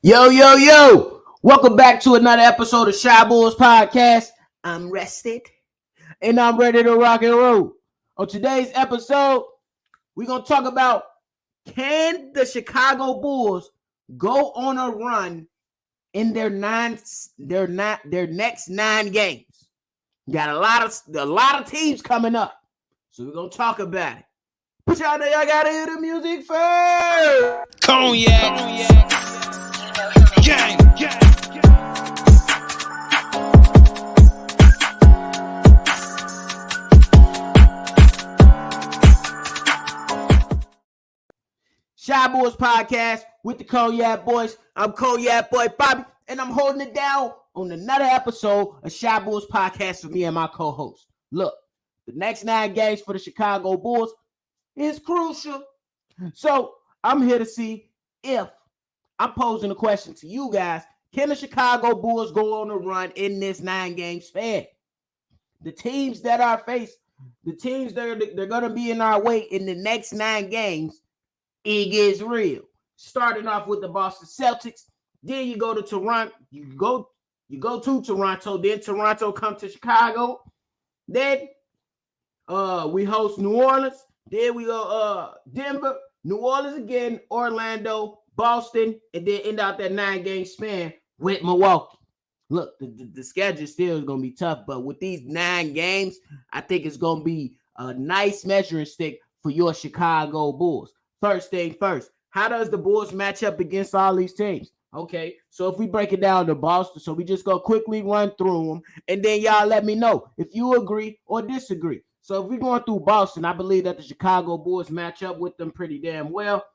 Yo, yo, yo. Welcome back to another episode of Shy Bulls Podcast. I'm rested and I'm ready to rock and roll. On today's episode, we're going to talk about, can the Chicago Bulls go on a run in their next 9 games? Got a lot of teams coming up. So we're going to talk about it. But y'all know y'all got to hear the music first. Cognac. Gang. Shy Bulls Podcast with the Cognac Boys. I'm Cognac Boy Bobby, and I'm holding it down on another episode of Shy Bulls Podcast with me and my co-host. Look, the next 9 games for the Chicago Bulls is crucial. So I'm here to see if I'm posing a question to you guys. Can the Chicago Bulls go on a run in this 9-game span? The teams that are faced, the teams that they're going to be in our way in the next 9 games, it gets real. Starting off with the Boston Celtics, then you go to Toronto. You go to Toronto. Then Toronto come to Chicago. Then we host New Orleans. Then we go Denver, New Orleans again, Orlando, Boston, and then end out that 9-game span with Milwaukee. Look, the schedule still is going to be tough, but with these 9 games, I think it's going to be a nice measuring stick for your Chicago Bulls. First thing first, how does the Bulls match up against all these teams? Okay, so if we break it down to Boston, so we just go quickly run through them, and then y'all let me know if you agree or disagree. So if we're going through Boston, I believe that the Chicago Bulls match up with them pretty damn well.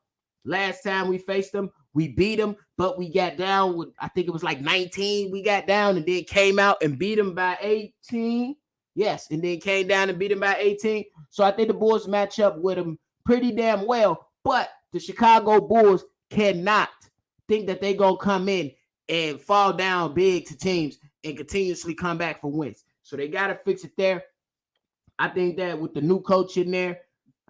Last time we faced them, we beat them, but we got down with, I think it was like 19. We got down and then came out and beat them by 18. Yes, and then came down and beat them by 18. So I think the Bulls match up with them pretty damn well. But the Chicago Bulls cannot think that they're going to come in and fall down big to teams and continuously come back for wins. So they got to fix it there. I think that with the new coach in there,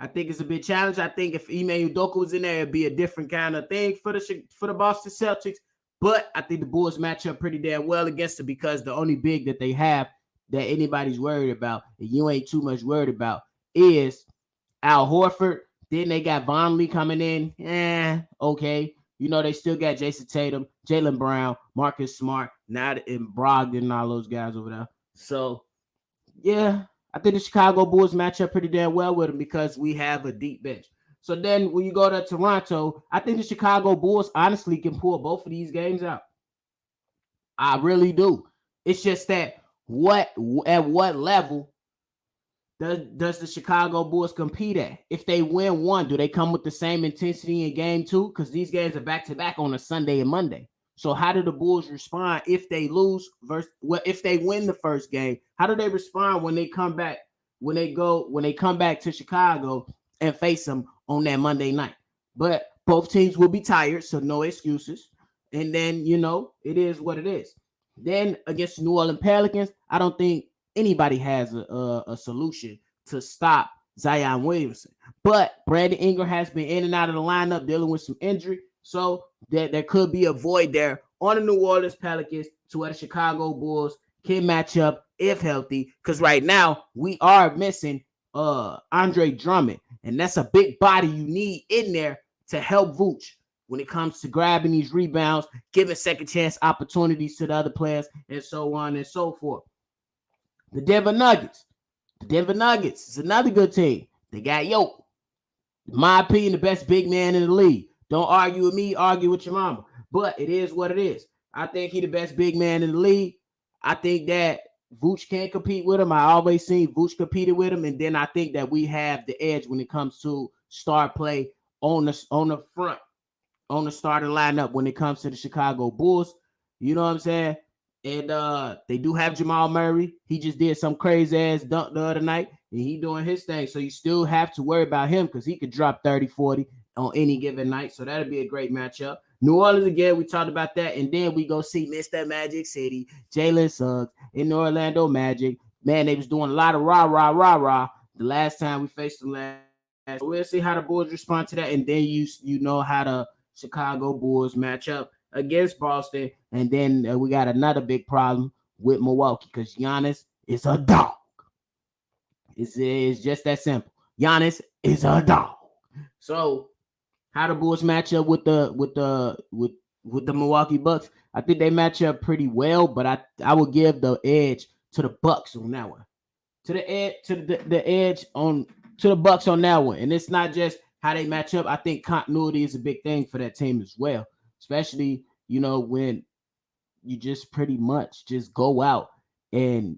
I think it's a bit challenging. I think if Ime Udoka was in there, it'd be a different kind of thing for the Boston Celtics. But I think the Bulls match up pretty damn well against it because the only big that they have that anybody's worried about, and you ain't too much worried about, is Al Horford. Then they got Vonleh coming in. Okay. You know, they still got Jason Tatum, Jaylen Brown, Marcus Smart, and Brogdon and all those guys over there. So, yeah, I think the Chicago Bulls match up pretty damn well with them because we have a deep bench. So then when you go to Toronto, I think the Chicago Bulls honestly can pull both of these games out. I really do. It's just that at what level does the Chicago Bulls compete at? If they win one, do they come with the same intensity in game 2? Because these games are back-to-back on a Sunday and Monday. So how do the Bulls respond if they lose if they win the first game? How do they respond when they come back, when they come back to Chicago and face them on that Monday night? But both teams will be tired, so no excuses. And then, it is what it is. Then against New Orleans Pelicans, I don't think anybody has a solution to stop Zion Williamson. But Brandon Ingram has been in and out of the lineup dealing with some injury. So there could be a void there on the New Orleans Pelicans to where the Chicago Bulls can match up if healthy. Because right now we are missing Andre Drummond. And that's a big body you need in there to help Vooch when it comes to grabbing these rebounds, giving second chance opportunities to the other players, and so on and so forth. The Denver Nuggets. The Denver Nuggets is another good team. They got Yoke. In my opinion, the best big man in the league. Don't argue with me, argue with your mama. But it is what it is. I think he's the best big man in the league. I think that Vooch can't compete with him. I always seen Vooch competed with him. And then I think that we have the edge when it comes to star play on the front, on the starting lineup when it comes to the Chicago Bulls. You know what I'm saying? And they do have Jamal Murray. He just did some crazy ass dunk the other night, and he doing his thing. So you still have to worry about him because he could drop 30, 40 on any given night. So that'll be a great matchup. New Orleans again, we talked about that. And then we go see Mr. Magic City, Jalen Suggs in the Orlando Magic. Man, they was doing a lot of rah the last time we faced them last. So we'll see how the Bulls respond to that. And then you know how the Chicago Bulls match up against Boston. And then we got another big problem with Milwaukee because Giannis is a dog. It's just that simple. Giannis is a dog. So how the Bulls match up with the Milwaukee Bucks? I think they match up pretty well, but I would give the edge to the Bucks on that one. To the edge on to the Bucks on that one. And it's not just how they match up. I think continuity is a big thing for that team as well, especially when you just pretty much just go out and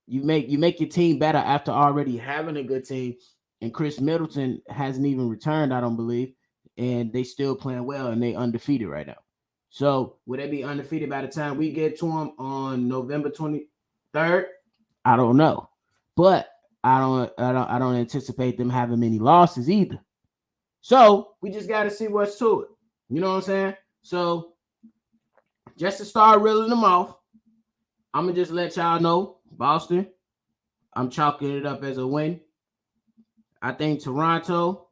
you make your team better after already having a good team. And Chris Middleton hasn't even returned, I don't believe, and they still playing well and they undefeated right now. So will they be undefeated by the time we get to them on November 23rd? I don't know, but I don't anticipate them having many losses either. So we just got to see what's to it. You know what I'm saying? So just to start reeling them off, I'm gonna just let y'all know, Boston, I'm chalking it up as a win. I think Toronto,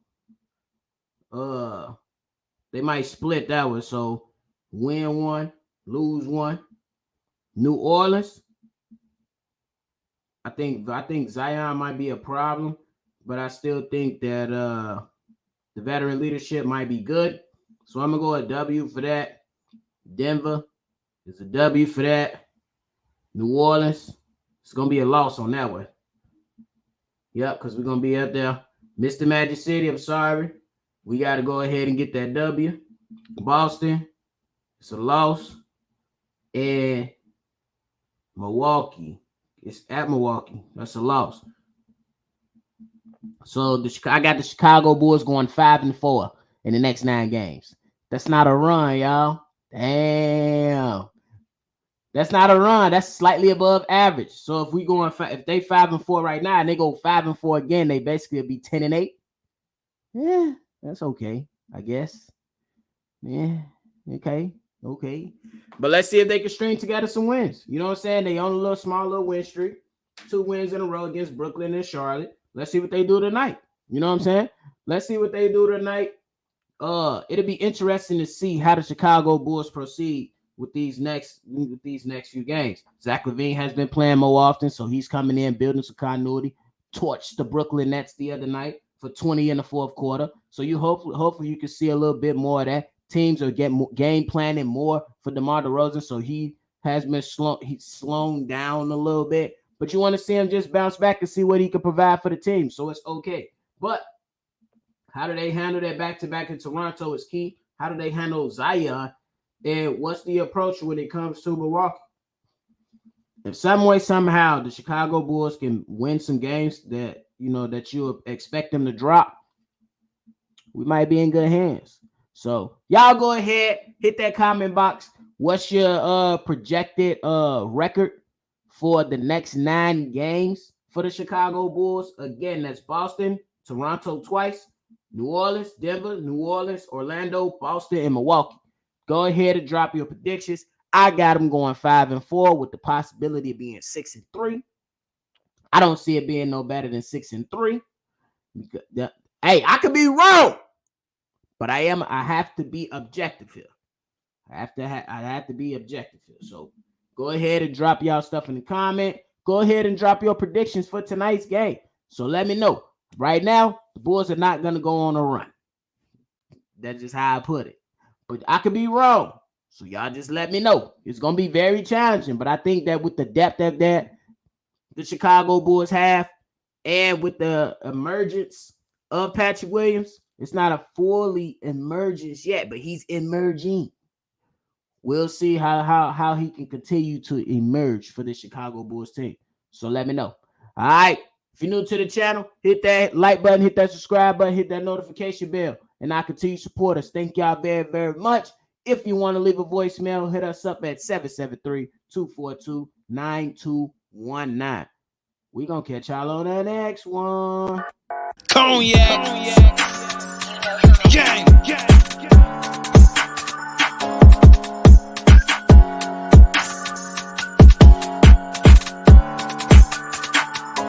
they might split that one. So win one, lose one. New Orleans, I think Zion might be a problem, but I still think that the veteran leadership might be good. So I'm gonna go a W for that. Denver is a W for that. New Orleans, it's gonna be a loss on that one. Yep, because we're gonna be up there. Mr. Magic City, I'm sorry. We got to go ahead and get that W. Boston, it's a loss. And Milwaukee, it's at Milwaukee. That's a loss. So I got the Chicago Bulls going 5-4 in the next 9 games. That's not a run, y'all. Damn. That's not a run. That's slightly above average. So if we going, if they 5-4 right now and they go 5-4 again, they basically will be 10-8. Yeah, that's okay, I guess. Yeah, okay. But let's see if they can string together some wins. You know what I'm saying? They on a little small little win streak. 2 wins in a row against Brooklyn and Charlotte. Let's see what they do tonight. You know what I'm saying? Let's see what they do tonight. It'll be interesting to see how the Chicago Bulls proceed with these next few games. Zach LaVine has been playing more often, so he's coming in, building some continuity. Torched the Brooklyn Nets the other night for 20 in the fourth quarter. So you hopefully you can see a little bit more of that. Teams are getting game planning more for DeMar DeRozan, so he has been slowing down a little bit. But you want to see him just bounce back and see what he can provide for the team. So it's okay. But how do they handle that back-to-back in Toronto is key. How do they handle Zion? And what's the approach when it comes to Milwaukee? If some way, somehow, the Chicago Bulls can win some games that you expect them to drop, we might be in good hands. So y'all go ahead, hit that comment box. What's your projected record for the next 9 games for the Chicago Bulls? Again, that's Boston, Toronto twice, New Orleans, Denver, New Orleans, Orlando, Boston, and Milwaukee. Go ahead and drop your predictions. I got them going 5-4 with the possibility of being 6-3. I don't see it being no better than 6-3. Hey, I could be wrong, but I have to be objective here. I have to be objective here. So go ahead and drop y'all stuff in the comment. Go ahead and drop your predictions for tonight's game. So let me know. Right now, the Bulls are not gonna go on a run. That's just how I put it. But I could be wrong. So y'all just let me know. It's going to be very challenging. But I think that with the depth of that the Chicago Bulls have and with the emergence of Patrick Williams, it's not a fully emergence yet, but he's emerging. We'll see how he can continue to emerge for the Chicago Bulls team. So let me know. All right. If you're new to the channel, hit that like button, hit that subscribe button, hit that notification bell. And I continue to support us. Thank y'all very, very much. If you want to leave a voicemail, hit us up at 773-242-9219. We're going to catch y'all on the next one. Cognac.